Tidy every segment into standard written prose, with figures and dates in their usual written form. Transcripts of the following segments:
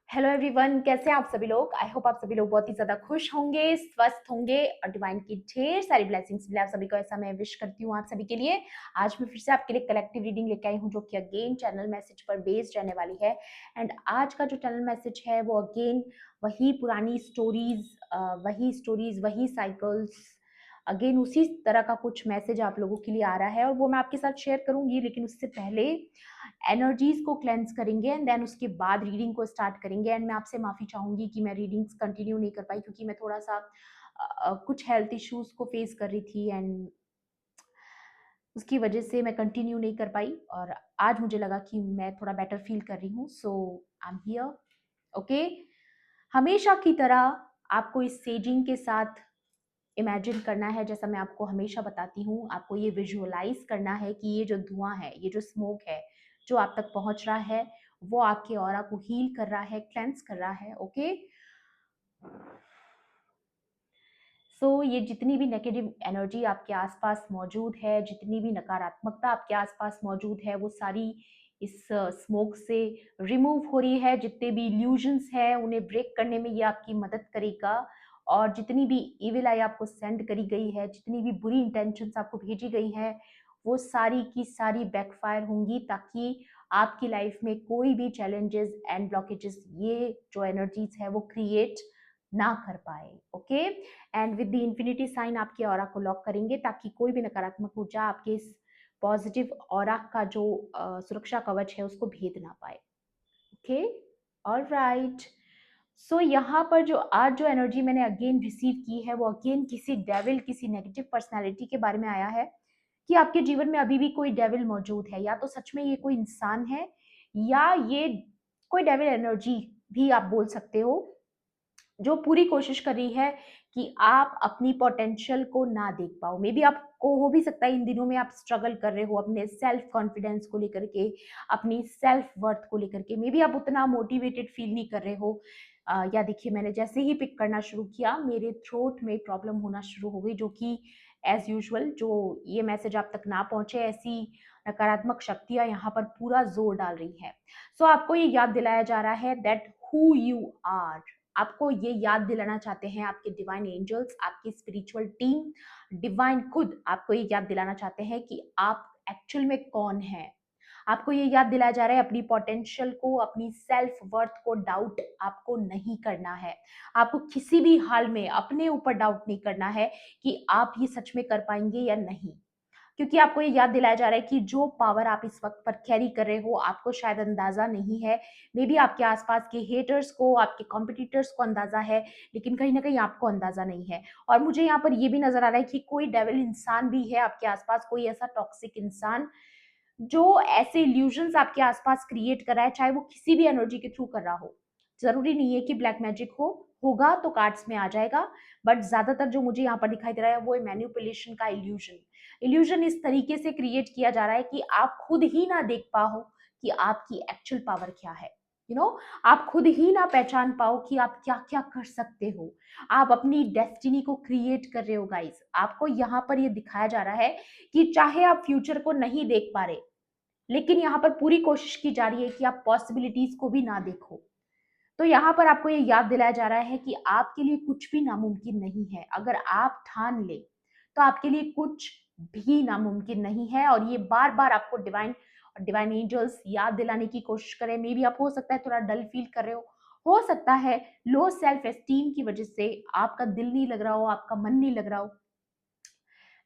Hello everyone, कैसे हैं आप सभी लोग। आई होप आप सभी लोग बहुत ही ज्यादा खुश होंगे, स्वस्थ होंगे और डिवाइन की ढेर सारी ब्लेसिंग्स मिले आप सभी को, ऐसा मैं विश करती हूँ आप सभी के लिए। आज मैं फिर से आपके लिए कलेक्टिव रीडिंग लेके आई हूँ जो कि अगेन चैनल मैसेज पर बेस्ड रहने वाली है। एंड आज का जो चैनल मैसेज है वो अगेन वही पुरानी स्टोरीज वही साइकिल्स, अगेन उसी तरह का कुछ मैसेज आप लोगों के लिए आ रहा है और वो मैं आपके साथ शेयर करूंगी। लेकिन उससे पहले एनर्जीज को क्लेंस करेंगे एंड देन उसके बाद रीडिंग को स्टार्ट करेंगे। एंड मैं आपसे माफ़ी चाहूंगी कि मैं रीडिंग्स कंटिन्यू नहीं कर पाई क्योंकि मैं थोड़ा सा कुछ हेल्थ इश्यूज को फेस कर रही थी एंड उसकी वजह से मैं कंटिन्यू नहीं कर पाई। और आज मुझे लगा कि मैं थोड़ा बेटर फील कर रही हूँ, सो आई एम हियर। ओके, हमेशा की तरह आपको इस सेजिंग के साथ इमेजिन करना है, जैसा मैं आपको हमेशा बताती हूँ। आपको ये विजुअलाइज करना है कि ये जो धुआं है, ये जो स्मोक है जो आप तक पहुंच रहा है, वो आपके ऑरा को हील कर रहा है, क्लेंस कर रहा है। ओके, सो ये जितनी भी नेगेटिव एनर्जी आपके आसपास मौजूद है, जितनी भी नकारात्मकता आपके आसपास मौजूद है, वो सारी इस स्मोक से रिमूव हो रही है। जितने भी इल्यूजन्स हैं उन्हें ब्रेक करने में ये आपकी मदद करेगा। और जितनी भी इविल आई आपको सेंड करी गई है, जितनी भी बुरी इंटेंशंस आपको भेजी गई हैं, वो सारी की सारी बैकफायर होंगी, ताकि आपकी लाइफ में कोई भी चैलेंजेस एंड ब्लॉकेजेस ये जो एनर्जीज है वो क्रिएट ना कर पाए। Okay, and with the infinity sign आपके ऑरा को लॉक करेंगे ताकि कोई भी नकारात्मक ऊर्जा आपके इस पॉजिटिव ऑरा का जो सुरक्षा कवच है उसको भेद ना पाए। Okay, alright. सो यहाँ पर जो आज जो एनर्जी मैंने अगेन रिसीव की है वो अगेन किसी डेविल, किसी नेगेटिव पर्सनालिटी के बारे में आया है कि आपके जीवन में अभी भी कोई डेविल मौजूद है। या तो सच में ये कोई इंसान है या ये कोई डेविल एनर्जी भी आप बोल सकते हो, जो पूरी कोशिश कर रही है कि आप अपनी पोटेंशियल को ना देख पाओ। मे बी आपको हो भी सकता है इन दिनों में आप स्ट्रगल कर रहे हो अपने सेल्फ कॉन्फिडेंस को लेकर के, अपनी सेल्फ वर्थ को लेकर के। मे बी आप उतना मोटिवेटेड फील नहीं कर रहे हो। या देखिए, मैंने जैसे ही पिक करना शुरू किया मेरे थ्रोट में प्रॉब्लम होना शुरू हो गई, जो कि एज यूजुअल जो ये मैसेज आप तक ना पहुंचे, ऐसी नकारात्मक शक्तियां यहाँ पर पूरा जोर डाल रही है। सो आपको ये याद दिलाया जा रहा है दैट हु यू आर। आपको ये याद दिलाना चाहते हैं आपके डिवाइन एंजल्स, आपकी स्पिरिचुअल टीम, डिवाइन खुद आपको ये याद दिलाना चाहते हैं कि आप एक्चुअल में कौन है। आपको ये याद दिलाया जा रहा है अपनी पोटेंशियल को, अपनी सेल्फ वर्थ को डाउट आपको नहीं करना है। आपको किसी भी हाल में अपने ऊपर डाउट नहीं करना है कि आप ये सच में कर पाएंगे या नहीं। क्योंकि आपको ये याद दिलाया जा रहा है कि जो पावर आप इस वक्त पर कैरी कर रहे हो आपको शायद अंदाजा नहीं है। मे बी आपके आसपास के हेटर्स को, आपके कॉम्पिटिटर्स को अंदाजा है, लेकिन कहीं ना कहीं आपको अंदाजा नहीं है। और मुझे यहाँ पर ये भी नजर आ रहा है कि कोई डेविल इंसान भी है आपके आसपास, कोई ऐसा टॉक्सिक इंसान जो ऐसे इल्यूजन्स आपके आसपास क्रिएट कर रहा है, चाहे वो किसी भी एनर्जी के थ्रू कर रहा हो। जरूरी नहीं है कि ब्लैक मैजिक हो, होगा तो कार्ड्स में आ जाएगा। बट ज्यादातर जो मुझे यहाँ पर दिखाई दे रहा है वो मैन्युपुलेशन का इल्यूजन। इल्यूजन इस तरीके से क्रिएट किया जा रहा है कि आप खुद ही ना देख पाओ कि आपकी एक्चुअल पावर क्या है। आप खुद ही ना पहचान पाओ कि आप क्या क्या कर सकते हो। आप अपनी डेस्टिनी को क्रिएट कर रहे हो गाइस। आपको यहाँ पर ये दिखाया जा रहा है कि चाहे आप फ्यूचर को नहीं देख पा रहे, लेकिन यहाँ पर पूरी कोशिश की जा रही है कि आप पॉसिबिलिटीज को भी ना देखो। तो यहाँ पर आपको ये याद दिलाया जा रहा है कि आपके लिए कुछ भी नामुमकिन नहीं है। अगर आप ठान ले तो आपके लिए कुछ भी नामुमकिन नहीं है। और ये बार बार आपको डिवाइन एंजल्स याद दिलाने की कोशिश करें। मे बी आप हो सकता है थोड़ा डल फील कर रहे हो सकता है लो सेल्फ एस्टीम की वजह से आपका दिल नहीं लग रहा हो, आपका मन नहीं लग रहा हो।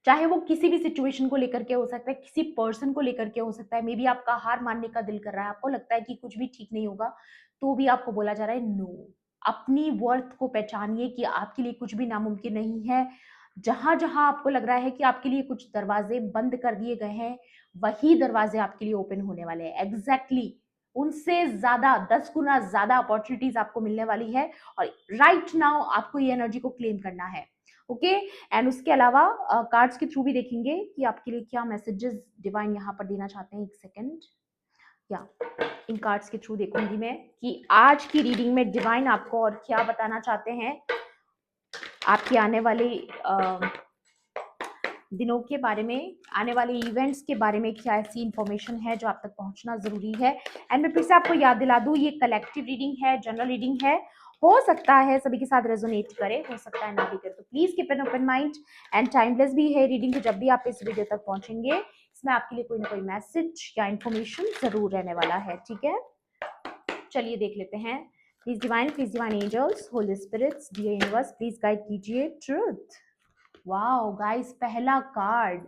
चाहे वो किसी भी सिचुएशन को लेकर के हो सकता है, किसी पर्सन को लेकर के हो सकता है। मे बी आपका हार मानने का दिल कर रहा है, आपको लगता है कि कुछ भी ठीक नहीं होगा, तो भी आपको बोला जा रहा है नो। अपनी वर्थ को पहचानिए कि आपके लिए कुछ भी नामुमकिन नहीं है। जहां जहां आपको लग रहा है कि आपके लिए कुछ दरवाजे बंद कर दिए गए हैं, वही दरवाजे आपके लिए ओपन होने वाले हैं। एग्जैक्टली उनसे ज्यादा 10 गुना ज्यादा अपॉर्चुनिटीज आपको मिलने वाली है। और राइट नाउ आपको ये एनर्जी को क्लेम करना है। ओके, एंड उसके अलावा कार्ड्स के थ्रू भी देखेंगे कि आपके लिए क्या मैसेजेस डिवाइन यहाँ पर देना चाहते हैं। एक सेकेंड, या इन कार्ड्स के थ्रू देखूंगी मैं कि आज की रीडिंग में डिवाइन आपको और क्या बताना चाहते हैं आपके आने वाले दिनों के बारे में, आने वाले इवेंट्स के बारे में क्या ऐसी इन्फॉर्मेशन है जो आप तक पहुंचना ज़रूरी है। एंड मैं फिर से आपको याद दिला दूँ, ये कलेक्टिव रीडिंग है, जनरल रीडिंग है। हो सकता है सभी के साथ रेजोनेट करे, हो सकता है ना भी करे, तो please keep an open mind. And timeless भी है रीडिंग, तो जब भी आप इस वीडियो तक पहुंचेंगे, इसमें आपके लिए कोई ना कोई मैसेज या इन्फॉर्मेशन ज़रूर रहने वाला है, ठीक है। चलिए देख लेते हैं। Please divine angels, holy spirits, dear universe, please guide कीजिए ट्रुथ। वाओ गाइस, पहला कार्ड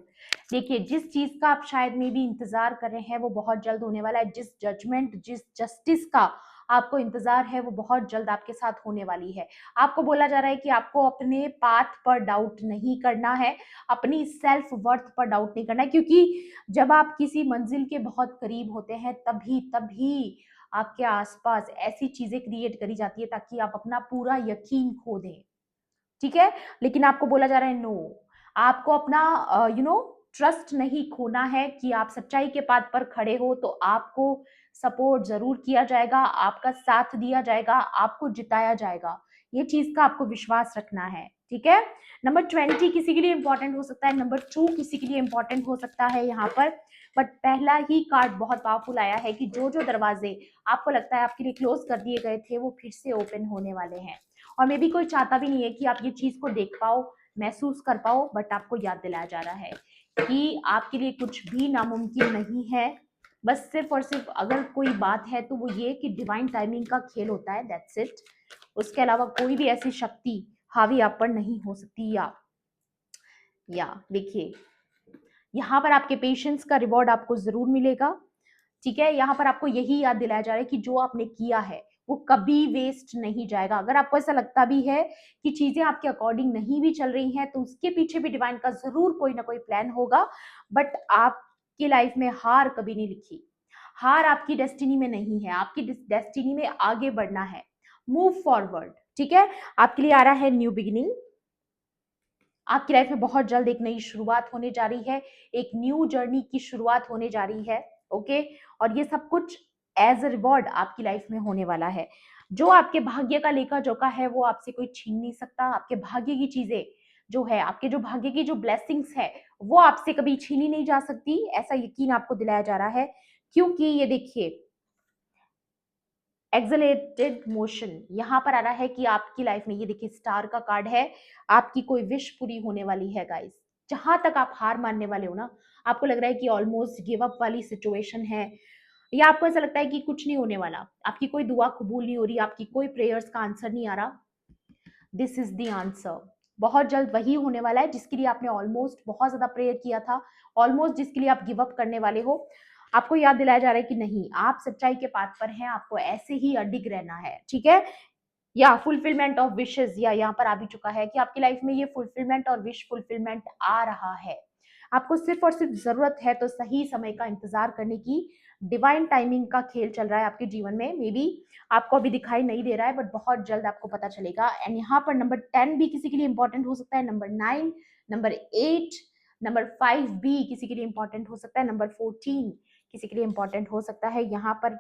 देखिए, जिस चीज का आप शायद में भी इंतजार कर रहे हैं वो बहुत जल्द होने वाला है। जिस जजमेंट, जिस जस्टिस का आपको इंतजार है वो बहुत जल्द आपके साथ होने वाली है। आपको बोला जा रहा है कि आपको अपने पाथ पर डाउट नहीं करना है, अपनी सेल्फ वर्थ पर डाउट नहीं करना है, क्योंकि जब आप किसी मंजिल के बहुत करीब होते हैं तभी तभी आपके आसपास ऐसी चीजें क्रिएट करी जाती है ताकि आप अपना पूरा यकीन खो दें, ठीक है। लेकिन आपको बोला जा रहा है नो, आपको अपना ट्रस्ट नहीं खोना है कि आप सच्चाई के पाथ पर खड़े हो तो आपको सपोर्ट जरूर किया जाएगा, आपका साथ दिया जाएगा, आपको जिताया जाएगा। ये चीज का आपको विश्वास रखना है, ठीक है। नंबर 20 किसी के लिए इंपॉर्टेंट हो सकता है, नंबर 2 किसी के लिए इंपॉर्टेंट हो सकता है यहाँ पर। बट पहला ही कार्ड बहुत पावरफुल आया है कि जो जो दरवाजे आपको लगता है आपके लिए क्लोज कर दिए गए थे वो फिर से ओपन होने वाले हैं। और मे भी कोई चाहता भी नहीं है कि आप ये चीज को देख पाओ, महसूस कर पाओ, बट आपको याद दिलाया जा रहा है कि आपके लिए कुछ भी नामुमकिन नहीं है। बस सिर्फ और सिर्फ अगर कोई बात है तो वो ये कि डिवाइन टाइमिंग का खेल होता है, दैट्स इट। उसके अलावा कोई भी ऐसी शक्ति हावी आप पर नहीं हो सकती। या देखिए, यहाँ पर आपके पेशेंस का रिवॉर्ड आपको जरूर मिलेगा, ठीक है। यहाँ पर आपको यही याद दिलाया जा रहा है कि जो आपने किया है वो कभी वेस्ट नहीं जाएगा। अगर आपको ऐसा लगता भी है कि चीजें आपके अकॉर्डिंग नहीं भी चल रही हैं तो उसके पीछे भी डिवाइन का जरूर कोई ना कोई प्लान होगा। बट आपकी लाइफ में हार कभी नहीं लिखी, हार आपकी डेस्टिनी में नहीं है, आपकी डेस्टिनी में आगे बढ़ना है, मूव फॉरवर्ड, ठीक है। आपके लिए आ रहा है न्यू बिगिनिंग, आपकी लाइफ में बहुत जल्द एक नई शुरुआत होने जा रही है, एक न्यू जर्नी की शुरुआत होने जा रही है, ओके। और ये सब कुछ एज अ रिवॉर्ड आपकी लाइफ में होने वाला है। जो आपके भाग्य का लेखा जोखा है वो आपसे कोई छीन नहीं सकता। आपके भाग्य की चीजें जो है, आपके जो भाग्य की जो ब्लेसिंग्स है वो आपसे कभी छीनी नहीं जा सकती, ऐसा यकीन आपको दिलाया जा रहा है। क्योंकि ये देखिए, एक्सलेटेड मोशन यहाँ पर आ रहा है कि आपकी लाइफ में, ये देखिए स्टार का कार्ड है, आपकी कोई विश पूरी होने वाली है गाइस। जहां तक आप हार मानने वाले हो ना, आपको लग रहा है कि ऑलमोस्ट गिव अप वाली सिचुएशन है, या आपको ऐसा लगता है कि कुछ नहीं होने वाला, आपकी कोई दुआ कबूल नहीं हो रही, आपकी कोई प्रेयर्स का आंसर नहीं आ रहा, दिस इज द आंसर। बहुत जल्द वही होने वाला है जिसके लिए आपने ऑलमोस्ट बहुत ज्यादा प्रेयर किया था, ऑलमोस्ट जिसके लिए आप गिव अप करने वाले हो। आपको याद दिलाया जा रहा है कि नहीं, आप सच्चाई के पाथ पर हैं, आपको ऐसे ही अडिग रहना है, ठीक है। या फुलफिलमेंट ऑफ विशेस, या यहाँ पर आ भी चुका है कि आपकी लाइफ में ये फुलफिलमेंट और विश फुलफिलमेंट आ रहा है। आपको सिर्फ और सिर्फ जरूरत है तो सही समय का इंतजार करने की। डिवाइन टाइमिंग का खेल चल रहा है आपके जीवन में, मे बी आपको अभी दिखाई नहीं दे रहा है बट बहुत जल्द आपको पता चलेगा। एंड यहाँ पर नंबर 10 भी किसी के लिए इंपॉर्टेंट हो सकता है, नंबर 9, नंबर 8, नंबर 5 भी किसी के लिए इंपॉर्टेंट हो सकता है, नंबर 14 किसी के लिए इंपॉर्टेंट हो सकता है। यहाँ पर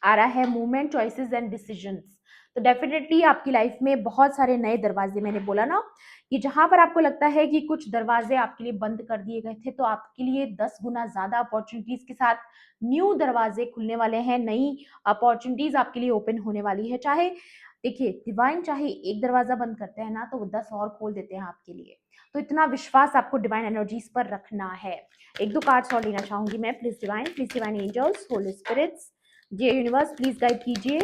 आ रहा है मूवमेंट, चॉइसेस एंड डिसीजंस। तो डेफिनेटली आपकी लाइफ में बहुत सारे नए दरवाजे, मैंने बोला ना कि जहां पर आपको लगता है कि कुछ दरवाजे आपके लिए बंद कर दिए गए थे तो आपके लिए 10 गुना ज्यादा अपॉर्चुनिटीज के साथ न्यू दरवाजे खुलने वाले हैं, नई अपॉर्चुनिटीज आपके लिए ओपन होने वाली है। चाहे देखिए, डिवाइन चाहे एक दरवाजा बंद करते हैं ना तो वो 10 और खोल देते हैं आपके लिए। तो इतना विश्वास आपको डिवाइन एनर्जीज पर रखना है। एक दो कार्ड्स और लेना चाहूंगी मैं, please divine angels, holy spirits, dear universe, please guide कीजिए।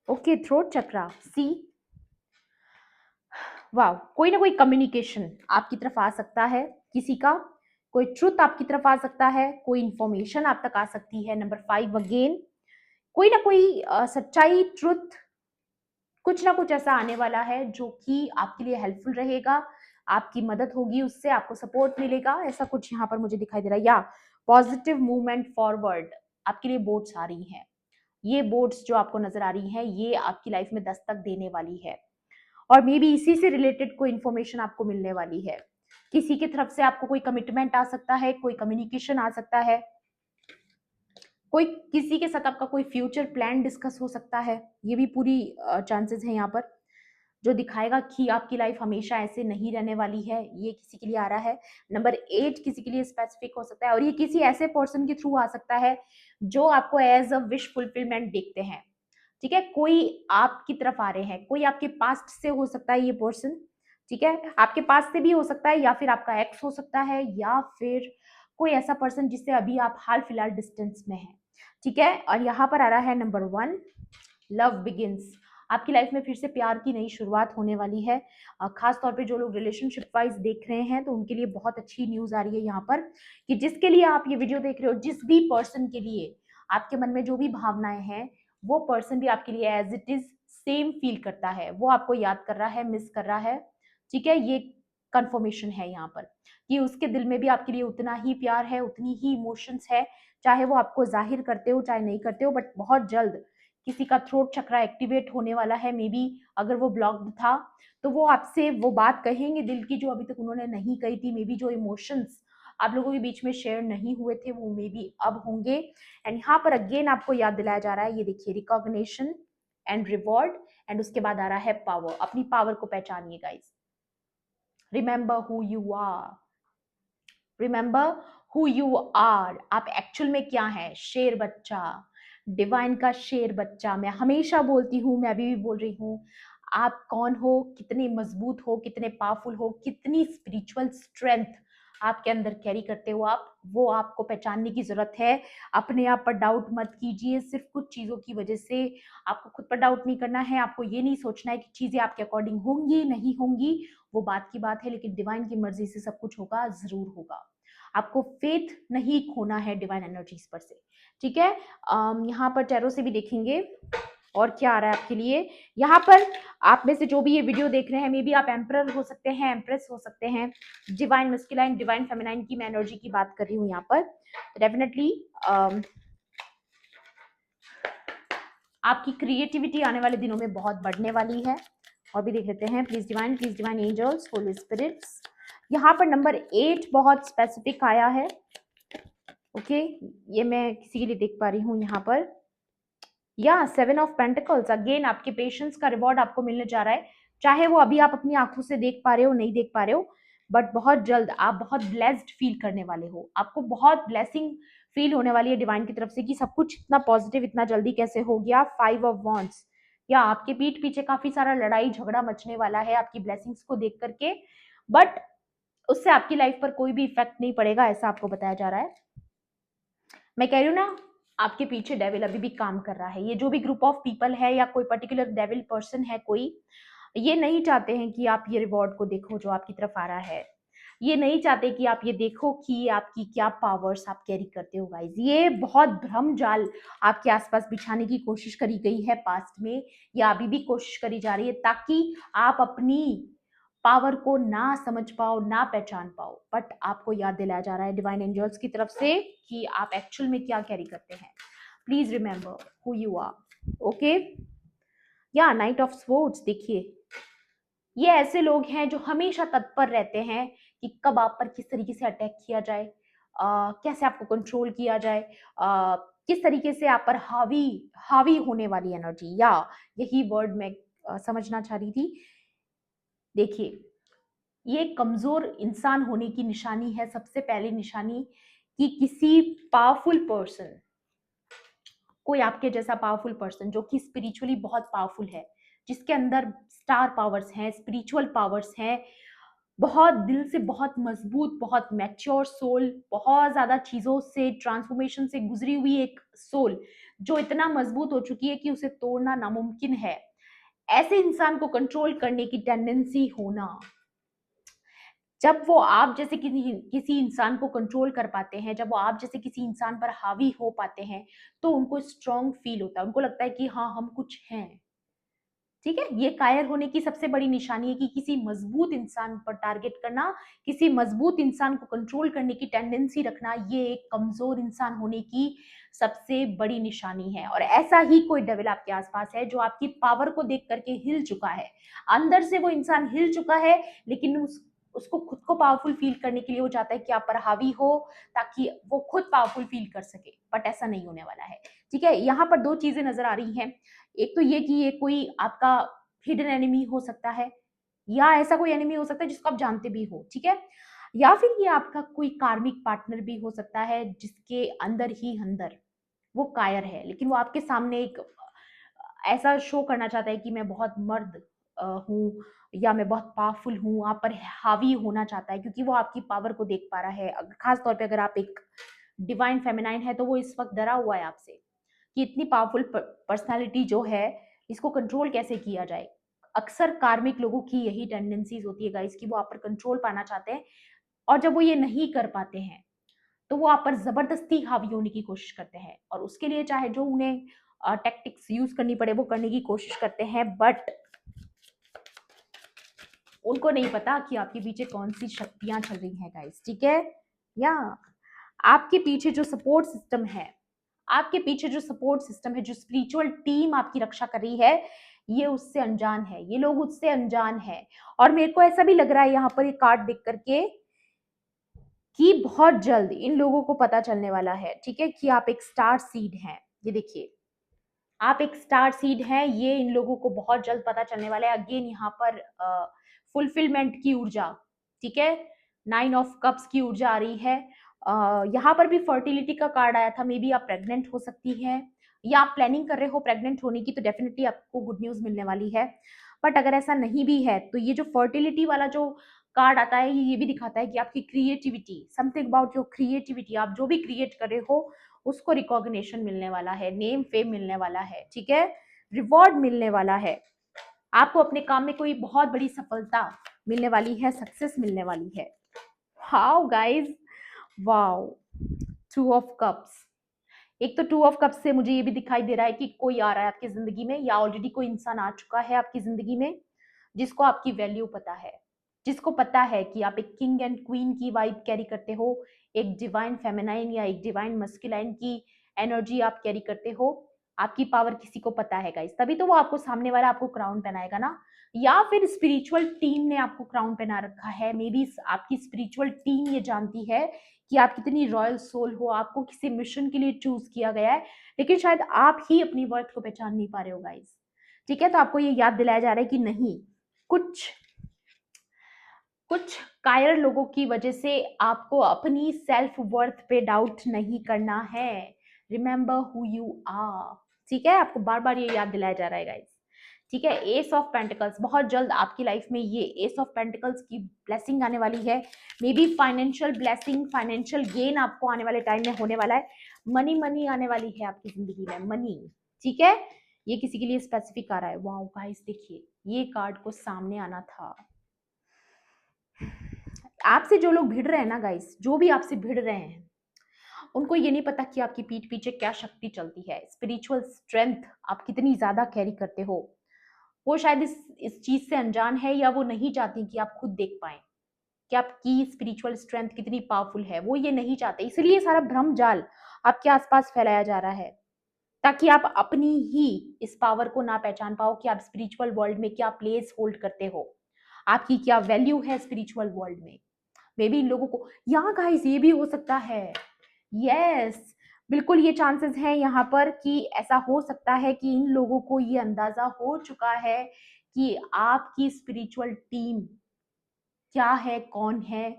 ओके, थ्रोट चक्रा, सी, वाह, कोई ना कोई कम्युनिकेशन आपकी तरफ आ सकता है, किसी का कोई ट्रुथ आपकी तरफ आ सकता है, कोई इंफॉर्मेशन आप तक आ सकती है। नंबर 5 अगेन, कोई ना कोई सच्चाई, ट्रुथ, कुछ ना कुछ ऐसा आने वाला है जो कि आपके लिए हेल्पफुल रहेगा, आपकी मदद होगी, उससे आपको सपोर्ट मिलेगा, ऐसा कुछ यहाँ पर मुझे दिखाई दे रहा है। या पॉजिटिव मूवमेंट फॉरवर्ड आपके लिए बोर्ड्स आ रही हैं। ये बोर्ड्स जो आपको नजर आ रही हैं ये आपकी लाइफ में दस्तक देने वाली है, और मे बी इसी से रिलेटेड कोई इंफॉर्मेशन आपको मिलने वाली है। किसी की तरफ से आपको कोई कमिटमेंट आ सकता है, कोई कम्युनिकेशन आ सकता है, कोई किसी के साथ आपका कोई फ्यूचर प्लान डिस्कस हो सकता है, ये भी पूरी चांसेस है यहाँ पर। जो दिखाएगा कि आपकी लाइफ हमेशा ऐसे नहीं रहने वाली है, ये किसी के लिए आ रहा है। नंबर 8 किसी के लिए स्पेसिफिक हो सकता है, और ये किसी ऐसे पर्सन के थ्रू आ सकता है जो आपको एज अ विश फुलफिलमेंट देखते हैं। ठीक है, कोई आपकी तरफ आ रहे हैं, कोई आपके पास्ट से हो सकता है ये पर्सन। ठीक है, आपके पास से भी हो सकता है, या फिर आपका एक्स हो सकता है, या फिर कोई ऐसा पर्सन जिससे अभी आप हाल फिलहाल डिस्टेंस में हैं। ठीक है, और यहाँ पर आ रहा है नंबर 1, लव बिगिंस। आपकी लाइफ में फिर से प्यार की नई शुरुआत होने वाली है। खास तौर पे जो लोग रिलेशनशिप वाइज देख रहे हैं तो उनके लिए बहुत अच्छी न्यूज आ रही है यहाँ पर, कि जिसके लिए आप ये वीडियो देख रहे हो, जिस भी पर्सन के लिए आपके मन में जो भी भावनाएं हैं, वो पर्सन भी आपके लिए as it is same feel करता है, वो आपको याद कर रहा है, मिस कर रहा है। ठीक है, ये कंफर्मेशन है यहाँ पर कि उसके दिल में भी आपके लिए उतना ही प्यार है, उतनी ही इमोशंस है, चाहे वो आपको जाहिर करते हो चाहे नहीं करते हो। बट बहुत जल्द किसी का थ्रोट चक्रा एक्टिवेट होने वाला है, मे बी अगर वो ब्लॉक्ड था तो वो आपसे वो बात कहेंगे दिल की जो अभी तक उन्होंने नहीं कही थी। मे बी जो इमोशंस आप लोगों के बीच में शेयर नहीं हुए थे वो मे बी अब होंगे। एंड यहाँ पर अगेन आपको याद दिलाया जा रहा है, ये देखिए, रिकॉग्निशन एंड रिवॉर्ड, एंड उसके बाद आ रहा है पावर। अपनी पावर को पहचानिए guys. Remember who you are, remember who you are. आप एक्चुअल में क्या है, शेर बच्चा, डिवाइन का शेर बच्चा। मैं हमेशा बोलती हूँ, मैं अभी भी बोल रही हूँ, आप कौन हो, कितने मजबूत हो, कितने पावरफुल हो, कितनी स्पिरिचुअल स्ट्रेंथ आपके अंदर कैरी करते हो आप, वो आपको पहचानने की जरूरत है। अपने आप पर डाउट मत कीजिए सिर्फ कुछ चीजों की वजह से। आपको खुद पर डाउट नहीं करना है, आपको ये नहीं सोचना है कि चीजें आपके अकॉर्डिंग होंगी नहीं होंगी, वो बात की बात है, लेकिन डिवाइन की मर्जी से सब कुछ होगा, जरूर होगा। आपको फेथ नहीं खोना है डिवाइन एनर्जीज पर से। ठीक है, यहाँ पर टैरो से भी देखेंगे और क्या आ रहा है आपके लिए। यहाँ पर आप में से जो भी ये वीडियो देख रहे हैं, मे बी आप एम्परर हो सकते हैं, एम्प्रेस हो सकते हैं। डिवाइन मस्कुलाइन, डिवाइन फेमिनाइन की मैं एनर्जी की बात कर रही हूँ यहाँ पर। डेफिनेटली आपकी क्रिएटिविटी आने वाले दिनों में बहुत बढ़ने वाली है। और भी देख लेते हैं, please divine angels, holy spirits. यहाँ पर नंबर 8 बहुत स्पेसिफिक आया है। ओके, ये मैं किसी के लिए देख पा रही हूँ यहाँ पर। या 7 ऑफ पेंटिकल्स, अगेन आपके पेशेंस का रिवॉर्ड आपको मिलने जा रहा है, चाहे वो अभी आप अपनी आंखों से देख पा रहे हो नहीं देख पा रहे हो, बट बहुत जल्द आप बहुत ब्लेस्ड फील करने वाले हो। आपको बहुत ब्लेसिंग फील होने वाली है डिवाइन की तरफ से कि सब कुछ इतना पॉजिटिव इतना जल्दी कैसे हो गया। 5 ऑफ वॉन्ड्स, या आपके पीठ पीछे काफी सारा लड़ाई झगड़ा मचने वाला है आपकी ब्लेसिंग्स को देख करके, बट उससे आपकी लाइफ पर कोई भी इफेक्ट नहीं पड़ेगा, ऐसा आपको बताया जा रहा है। मैं कह रही हूँ ना, आपके पीछे डेविल अभी भी काम कर रहा है। ये जो भी ग्रुप ऑफ पीपल है या कोई पर्टिकुलर डेविल पर्सन है कोई, ये नहीं चाहते हैं कि आप ये रिवॉर्ड को देखो जो आपकी तरफ आ रहा है। ये नहीं चाहते कि आप ये देखो कि आपकी क्या पावर्स आप कैरी करते हो गाइज। ये बहुत भ्रम जाल आपके आसपास बिछाने की कोशिश करी गई है पास्ट में, या अभी भी कोशिश करी जा रही है, ताकि आप अपनी पावर को ना समझ पाओ, ना पहचान पाओ। बट आपको याद दिलाया जा रहा है डिवाइन एंजल्स की तरफ से कि आप एक्चुअल में क्या कैरी करते हैं। Please remember who you are. Okay, या नाइट ऑफ स्वॉर्ड्स देखिए, ये ऐसे लोग हैं जो हमेशा तत्पर रहते हैं कि कब आप पर किस तरीके से अटैक किया जाए, कैसे आपको कंट्रोल किया जाए, किस तरीके से आप पर हावी हावी होने वाली एनर्जी, या यही वर्ड मैं समझना चाह रही थी। देखिए, ये कमजोर इंसान होने की निशानी है, सबसे पहली निशानी, कि किसी पावरफुल पर्सन, कोई आपके जैसा पावरफुल पर्सन जो कि स्पिरिचुअली बहुत पावरफुल है, जिसके अंदर स्टार पावर्स हैं, स्पिरिचुअल पावर्स हैं, बहुत दिल से बहुत मजबूत, बहुत मैच्योर सोल, बहुत ज्यादा चीजों से ट्रांसफॉर्मेशन से गुजरी हुई एक सोल, जो इतना मजबूत हो चुकी है कि उसे तोड़ना नामुमकिन है। ऐसे इंसान को कंट्रोल करने की टेंडेंसी होना, जब वो आप जैसे किसी किसी इंसान को कंट्रोल कर पाते हैं, जब वो आप जैसे किसी इंसान पर हावी हो पाते हैं, तो उनको स्ट्रांग फील होता है, उनको लगता है कि हाँ हम कुछ हैं। ठीक है, ये कायर होने की सबसे बड़ी निशानी है कि किसी मजबूत इंसान पर टारगेट करना, किसी मजबूत इंसान को कंट्रोल करने की टेंडेंसी रखना, ये एक कमजोर इंसान होने की सबसे बड़ी निशानी है। और ऐसा ही कोई डेविल आपके आसपास है जो आपकी पावर को देख करके हिल चुका है, अंदर से वो इंसान हिल चुका है, लेकिन उसको खुद को पावरफुल फील करने के लिए वो चाहता है कि आप पर हावी हो, ताकि वो खुद पावरफुल फील कर सके। बट ऐसा नहीं होने वाला है। ठीक है, यहाँ पर दो चीजें नजर आ रही हैं। एक तो ये कि ये कोई आपका हिडन एनिमी हो सकता है, या ऐसा कोई एनिमी हो सकता है जिसको आप जानते भी हो, ठीक है? या फिर ये आपका कोई कार्मिक पार्टनर भी हो सकता है जिसके अंदर ही अंदर वो कायर है, लेकिन वो आपके सामने एक ऐसा शो करना चाहता है कि मैं बहुत मर्द हूँ, या मैं बहुत पावरफुल हूँ, आप पर हावी होना चाहता है क्योंकि वो आपकी पावर को देख पा रहा है। खास तौर पे अगर आप एक डिवाइन फेमिनाइन है तो वो इस वक्त डरा हुआ है आपसे कि इतनी पावरफुल पर्सनालिटी जो है इसको कंट्रोल कैसे किया जाए। अक्सर कार्मिक लोगों की यही टेंडेंसीज होती है गाइस कि वो आप पर कंट्रोल पाना चाहते हैं, और जब वो ये नहीं कर पाते हैं तो वो आप पर जबरदस्ती हावी होने की कोशिश करते हैं, और उसके लिए चाहे जो उन्हें टैक्टिक्स यूज करनी पड़े वो करने की कोशिश करते हैं, बट उनको नहीं पता कि आपके पीछे कौन सी शक्तियां चल रही हैं गाइस, ठीक है? या आपके पीछे जो सपोर्ट सिस्टम है, आपके पीछे जो सपोर्ट सिस्टम है, जो स्पिरिचुअल टीम आपकी रक्षा कर रही है, ये उससे अनजान है, ये लोग उससे अनजान है। और मेरे को ऐसा भी लग रहा है यहाँ पर ये कार्ड देख करके कि बहुत जल्द इन लोगों को पता चलने वाला है, ठीक है, कि आप एक स्टार सीड हैं। ये देखिए, आप एक स्टार सीड हैं, ये इन लोगों को बहुत जल्द पता चलने वाला है। अगेन यहाँ पर फुलफिलमेंट की ऊर्जा, ठीक है, 9 ऑफ कप्स की ऊर्जा आ रही है। यहाँ पर भी फर्टिलिटी का कार्ड आया था, मे बी आप प्रेग्नेंट हो सकती हैं, या आप प्लानिंग कर रहे हो प्रेग्नेंट होने की, तो डेफिनेटली आपको गुड न्यूज मिलने वाली है। बट अगर ऐसा नहीं भी है तो ये जो फर्टिलिटी वाला जो कार्ड आता है ये भी दिखाता है कि आपकी creativity, something about your creativity, आप जो भी क्रिएट कर रहे हो उसको रिकॉग्निशन मिलने वाला है, नेम फेम मिलने वाला है, ठीक है, रिवॉर्ड मिलने वाला है, आपको अपने काम में कोई बहुत बड़ी सफलता मिलने वाली है, सक्सेस मिलने वाली है। How guys, wow, 2 of cups. एक तो 2 ऑफ कप्स से मुझे ये भी दिखाई दे रहा है कि कोई आ रहा है आपकी जिंदगी में, या ऑलरेडी कोई इंसान आ चुका है आपकी जिंदगी में जिसको आपकी वैल्यू पता है, जिसको पता है कि आप एक किंग एंड क्वीन की वाइब कैरी करते हो, एक डिवाइन फेमिनाइन या एक डिवाइन मस्कुलाइन की एनर्जी आप कैरी करते हो। आपकी पावर किसी को पता है गाइस, तभी तो वो आपको सामने वाला आपको क्राउन पहनाएगा ना, या फिर स्पिरिचुअल टीम ने आपको क्राउन पहना रखा है। मे बी आपकी स्पिरिचुअल टीम ये जानती है कि आप कितनी रॉयल सोल हो, आपको किसी मिशन के लिए चूज किया गया है, लेकिन शायद आप ही अपनी वर्थ को पहचान नहीं पा रहे हो गाइस, ठीक है? तो आपको ये याद दिलाया जा रहा है कि नहीं, कुछ कुछ कायर लोगों की वजह से आपको अपनी सेल्फ वर्थ पे डाउट नहीं करना है। रिमेंबर हु यू आर, ठीक है? आपको बार बार ये याद दिलाया जा रहा है गाइस, ठीक है? एस ऑफ पेंटिकल्स, बहुत जल्द आपकी लाइफ में ये एस ऑफ पेंटिकल्स की ब्लेसिंग आने वाली है। May be financial blessing, financial gain आपको आने वाले टाइम में होने वाला है। मनी मनी आने वाली है आपकी जिंदगी में, मनी, ठीक है? ये किसी के लिए स्पेसिफिक आ रहा है। वाओ गाइस, देखिए ये कार्ड को सामने आना था। आपसे जो लोग भिड़ रहे हैं ना गाइस, जो भी आपसे भिड़ रहे हैं, उनको ये नहीं पता कि आपकी पीठ पीछे क्या शक्ति चलती है, स्पिरिचुअल स्ट्रेंथ आप कितनी ज्यादा कैरी करते हो। वो शायद इस चीज से अनजान है, या वो नहीं चाहती कि आप खुद देख पाए कि आपकी स्पिरिचुअल स्ट्रेंथ कितनी पावरफुल है, वो ये नहीं चाहते, इसलिए सारा भ्रम जाल आपके आसपास फैलाया जा रहा है, ताकि आप अपनी ही इस पावर को ना पहचान पाओ कि आप स्पिरिचुअल वर्ल्ड में क्या प्लेस होल्ड करते हो, आपकी क्या वैल्यू है स्पिरिचुअल वर्ल्ड में। मे बी इन लोगों को, यहाँ गाइस ये भी हो सकता है, यस, बिल्कुल ये चांसेस हैं यहाँ पर कि ऐसा हो सकता है कि इन लोगों को ये अंदाजा हो चुका है कि आपकी स्पिरिचुअल टीम क्या है, कौन है,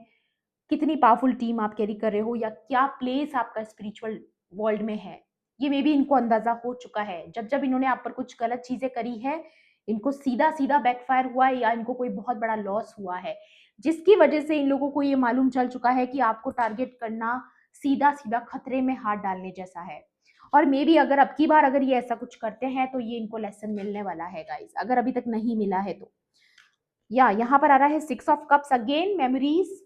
कितनी पावरफुल टीम आप कैरी कर रहे हो, या क्या प्लेस आपका स्पिरिचुअल वर्ल्ड में है। ये मे बी इनको अंदाजा हो चुका है, जब जब इन्होंने आप पर कुछ गलत चीजें करी है, इनको सीधा सीधा बैकफायर हुआ है, या इनको कोई बहुत बड़ा लॉस हुआ है, जिसकी वजह से इन लोगों को ये मालूम चल चुका है कि आपको टारगेट करना सीधा सीधा खतरे में हाथ डालने जैसा है। और मे बी अगर अब की बार अगर ये ऐसा कुछ करते हैं तो ये इनको लेसन मिलने वाला है गाइस, अगर अभी तक नहीं मिला है तो। या यहाँ पर आ रहा है 6 ऑफ कप्स, अगेन मेमोरीज।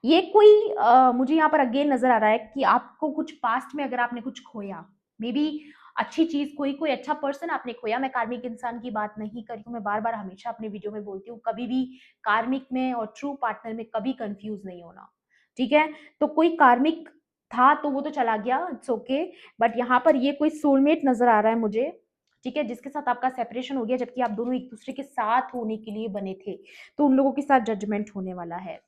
ये कोई मुझे यहाँ पर अगेन नजर आ रहा है कि आपको कुछ पास्ट में अगर आपने कुछ खोया, मे बी अच्छी चीज, कोई कोई अच्छा पर्सन आपने खोया। मैं कार्मिक इंसान की बात नहीं कर रही हूँ, मैं बार बार हमेशा अपने वीडियो में बोलती हूँ, कभी भी कार्मिक में और ट्रू पार्टनर में कभी कंफ्यूज नहीं होना, ठीक है? तो कोई कार्मिक था तो वो तो चला गया, इट्स ओके, बट यहाँ पर ये कोई सोलमेट नजर आ रहा है मुझे, ठीक है, जिसके साथ आपका सेपरेशन हो गया, जबकि आप दोनों एक दूसरे के साथ होने के लिए बने थे, तो उन लोगों के साथ जजमेंट होने वाला है,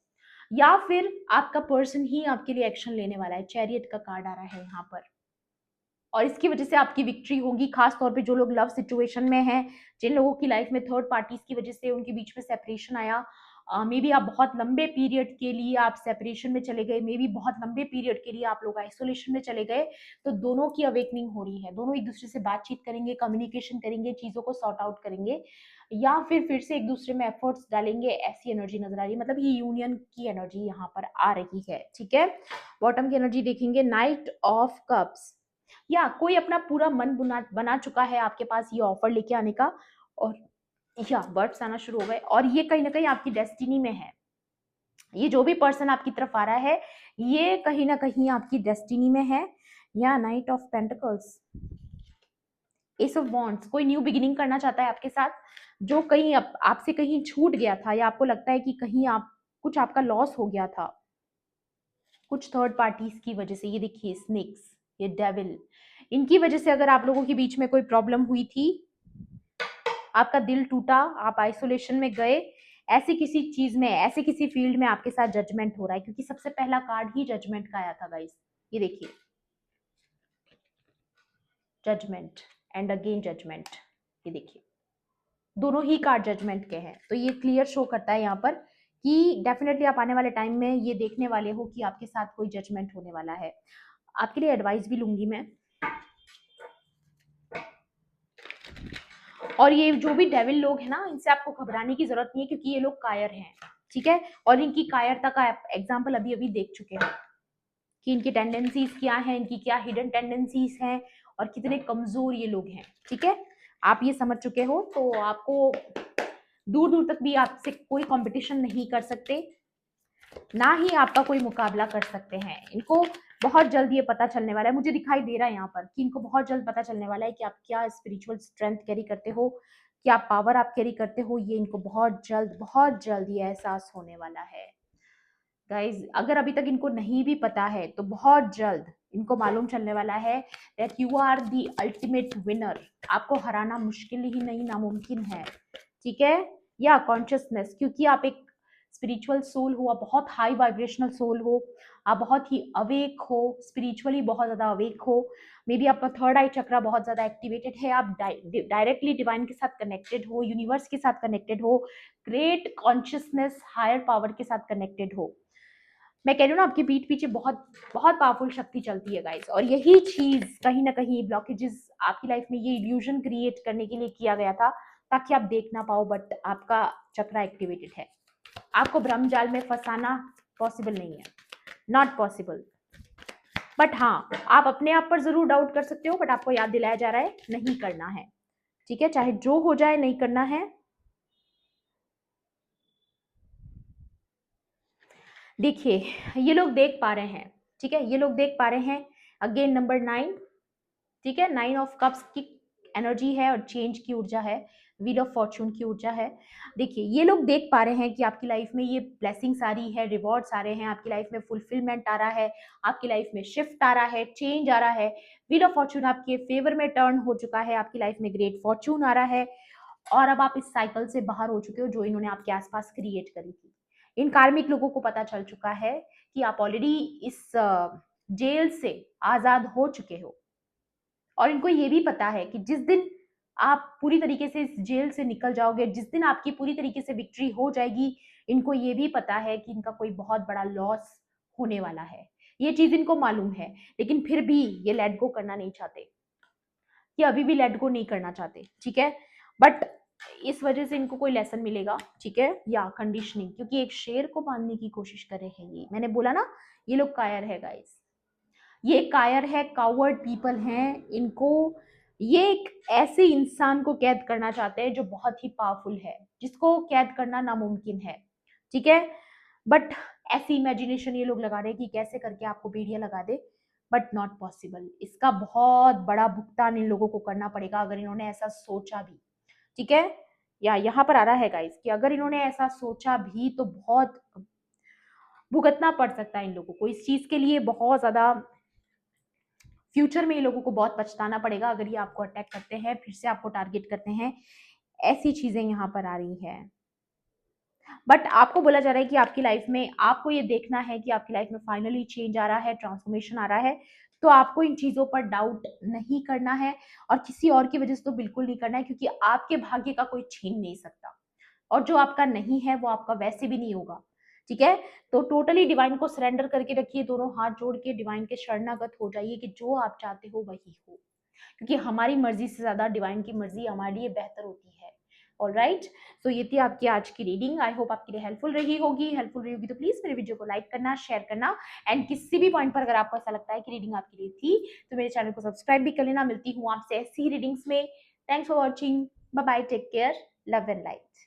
या फिर आपका पर्सन ही आपके लिए एक्शन लेने वाला है। चैरियट का कार्ड आ रहा है यहाँ पर, और इसकी वजह से आपकी विक्ट्री होगी। खास तौर पे जो लोग लव सिचुएशन में हैं, जिन लोगों की लाइफ में थर्ड पार्टीज की वजह से उनके बीच में सेपरेशन आया, मे बी आप बहुत लंबे पीरियड के लिए आप सेपरेशन में चले गए, मे बी बहुत लंबे पीरियड के लिए आप लोग आइसोलेशन में चले गए, तो दोनों की अवेकनिंग हो रही है। दोनों एक दूसरे से बातचीत करेंगे, कम्युनिकेशन करेंगे, चीजों को सॉर्ट आउट करेंगे, या फिर से एक दूसरे में एफर्ट्स डालेंगे। ऐसी एनर्जी नजर आ रही है, मतलब ये यूनियन की एनर्जी यहाँ पर आ रही है। ठीक है, बॉटम की एनर्जी देखेंगे, नाइट ऑफ कप्स, या कोई अपना पूरा मन बना चुका है आपके पास ये ऑफर लेके आने का, और या वर्ड्स आना शुरू हो गए, और ये कहीं ना कहीं आपकी डेस्टिनी में है। ये जो भी पर्सन आपकी तरफ आ रहा है, ये कहीं ना कहीं आपकी डेस्टिनी में है। या knight of pentacles, S of wands, कोई न्यू बिगिनिंग करना चाहता है आपके साथ, जो कहीं आपसे कहीं छूट गया था, या आपको लगता है कि कहीं आप कुछ आपका लॉस हो गया था कुछ थर्ड पार्टीज की वजह से। ये देखिए स्नेक्स, ये डेविल, इनकी वजह से अगर आप लोगों के बीच में कोई प्रॉब्लम हुई थी, आपका दिल टूटा, आप आइसोलेशन में गए, ऐसी किसी चीज में, ऐसे किसी फील्ड में आपके साथ जजमेंट हो रहा है, क्योंकि सबसे पहला कार्ड ही जजमेंट का आया था गाइस। ये देखिए, जजमेंट एंड अगेन जजमेंट, ये देखिए दोनों ही कार्ड जजमेंट के हैं। तो ये क्लियर शो करता है यहाँ पर कि डेफिनेटली आप आने वाले टाइम में ये देखने वाले हो कि आपके साथ कोई जजमेंट होने वाला है। आपके लिए एडवाइस भी लूंगी मैं। और ये जो भी डेविल लोग हैं ना, इनसे आपको घबराने की जरूरत नहीं है, क्योंकि ये लोग कायर हैं। ठीक है, और इनकी कायरता का एग्जाम्पल अभी अभी देख चुके हैं कि इनकी टेंडेंसीज क्या है, इनकी क्या हिडन टेंडेंसीज हैं, और कितने कमजोर ये लोग हैं। ठीक है, आप ये समझ चुके हो, तो आपको दूर दूर तक भी आपसे कोई कंपटीशन नहीं कर सकते, ना ही आपका कोई मुकाबला कर सकते हैं। इनको बहुत जल्द ये पता चलने वाला है, मुझे दिखाई दे रहा है यहाँ पर कि इनको बहुत जल्द पता चलने वाला है कि आप क्या स्पिरिचुअल स्ट्रेंथ कैरी करते हो, क्या पावर आप कैरी करते हो। ये इनको बहुत जल्द ये एहसास होने वाला है गाइज। अगर अभी तक इनको नहीं भी पता है, तो बहुत जल्द इनको मालूम चलने वाला है that you are the ultimate winner. आपको हराना मुश्किल ही नहीं, नामुमकिन है। ठीक है, या कॉन्शियसनेस, क्योंकि आप एक स्पिरिचुअल सोल हो, आप बहुत हाई वाइब्रेशनल सोल हो, आप बहुत ही अवेक हो, स्पिरिचुअली बहुत ज्यादा अवेक हो। मे बी आपका थर्ड आई चक्रा बहुत ज्यादा एक्टिवेटेड है, आप डायरेक्टली डिवाइन के साथ कनेक्टेड हो, यूनिवर्स के साथ कनेक्टेड हो, ग्रेट कॉन्शियसनेस हायर पावर के साथ कनेक्टेड हो। मैं कह रही हूँ ना, आपकी पीठ पीछे बहुत बहुत पावरफुल शक्ति चलती है गाइस, और यही चीज कहीं ना कहीं ब्लॉकेजेस आपकी लाइफ में ये इल्यूजन क्रिएट करने के लिए किया गया था, ताकि आप देख ना पाओ, बट आपका चक्रा एक्टिवेटेड है। आपको भ्रम जाल में फंसाना पॉसिबल नहीं है, नॉट पॉसिबल। बट हाँ, आप अपने आप पर जरूर डाउट कर सकते हो, बट आपको याद दिलाया जा रहा है नहीं करना है। ठीक है, चाहे जो हो जाए नहीं करना है। देखिए, ये लोग देख पा रहे हैं, ठीक है, ये लोग देख पा रहे हैं अगेन नंबर 9। ठीक है, 9 ऑफ कप्स की एनर्जी है और चेंज की ऊर्जा है, व्हील ऑफ फॉर्चून की ऊर्जा है। देखिए, ये लोग देख पा रहे हैं कि आपकी लाइफ में ये ब्लेसिंग्स आ रही है, रिवॉर्ड्स आ रहे हैं, आपकी लाइफ में फुलफिलमेंट आ रहा है, आपकी लाइफ में शिफ्ट आ रहा है, चेंज आ रहा है। व्हील ऑफ फॉर्चून आपके फेवर में टर्न हो चुका है, आपकी लाइफ में ग्रेट फॉर्चून आ रहा है, और अब आप इस साइकिल से बाहर हो चुके हो जो इन्होंने आपके आसपास क्रिएट करी थी। इन कार्मिक लोगों को पता चल चुका है कि आप ऑलरेडी इस जेल से आजाद हो चुके हो, और इनको ये भी पता है कि जिस दिन आप पूरी तरीके से इस जेल से निकल जाओगे, जिस दिन आपकी पूरी तरीके से विक्ट्री हो जाएगी, इनको ये भी पता है कि इनका कोई बहुत बड़ा लॉस होने वाला है। ये चीज इनको मालूम है, लेकिन फिर भी ये लेट गो करना नहीं चाहते, कि अभी भी लेट गो नहीं करना चाहते। ठीक है, बट इस वजह से इनको कोई लेसन मिलेगा। ठीक है, या कंडीशनिंग, क्योंकि एक शेर को बांधने की कोशिश कर रहे हैं। ये मैंने बोला ना, ये लोग कायर है गाइस, ये कायर है, कावर्ड पीपल हैं। इनको ये एक ऐसे इंसान को कैद करना चाहते हैं जो बहुत ही पावरफुल है, जिसको कैद करना नामुमकिन है। ठीक है, बट ऐसी इमेजिनेशन ये लोग लगा रहे हैं कि कैसे करके आपको बेड़िया लगा दे, बट नॉट पॉसिबल। इसका बहुत बड़ा भुगतान इन लोगों को करना पड़ेगा अगर इन्होंने ऐसा सोचा भी। ठीक है, या यहाँ पर आ रहा है गाइस कि अगर इन्होंने ऐसा सोचा भी, तो बहुत भुगतना पड़ सकता है इन लोगों को इस चीज के लिए। बहुत ज्यादा फ्यूचर में ये लोगों को बहुत पछताना पड़ेगा अगर ये आपको अटैक करते हैं, फिर से आपको टारगेट करते हैं। ऐसी चीजें यहाँ पर आ रही है, बट आपको बोला जा रहा है कि आपकी लाइफ में आपको ये देखना है कि आपकी लाइफ में फाइनली चेंज आ रहा है, ट्रांसफॉर्मेशन आ रहा है। तो आपको इन चीज़ों पर डाउट नहीं करना है और किसी और की वजह से तो बिल्कुल नहीं करना है, क्योंकि आपके भाग्य का कोई छीन नहीं सकता और जो आपका नहीं है वो आपका वैसे भी नहीं होगा। ठीक है? तो टोटली डिवाइन को सरेंडर करके रखिए, दोनों हाथ जोड़ के डिवाइन के शरणागत हो जाइए कि जो आप चाहते हो वही हो। क्योंकि हमारी मर्जी से ज्यादा डिवाइन की मर्जी हमारे लिए बेहतर होती है। ऑलराइट, सो ये थी आपकी आज की रीडिंग। आई होप आपके लिए हेल्पफुल रही होगी तो प्लीज मेरे वीडियो को लाइक करना, शेयर करना एंड किसी भी पॉइंट पर अगर आपको ऐसा लगता है कि रीडिंग आपके लिए थी तो मेरे चैनल को सब्सक्राइब भी कर लेना। मिलती हूँ आपसे ऐसी रीडिंग्स में। Thanks for watching, bye bye, take care, love and light.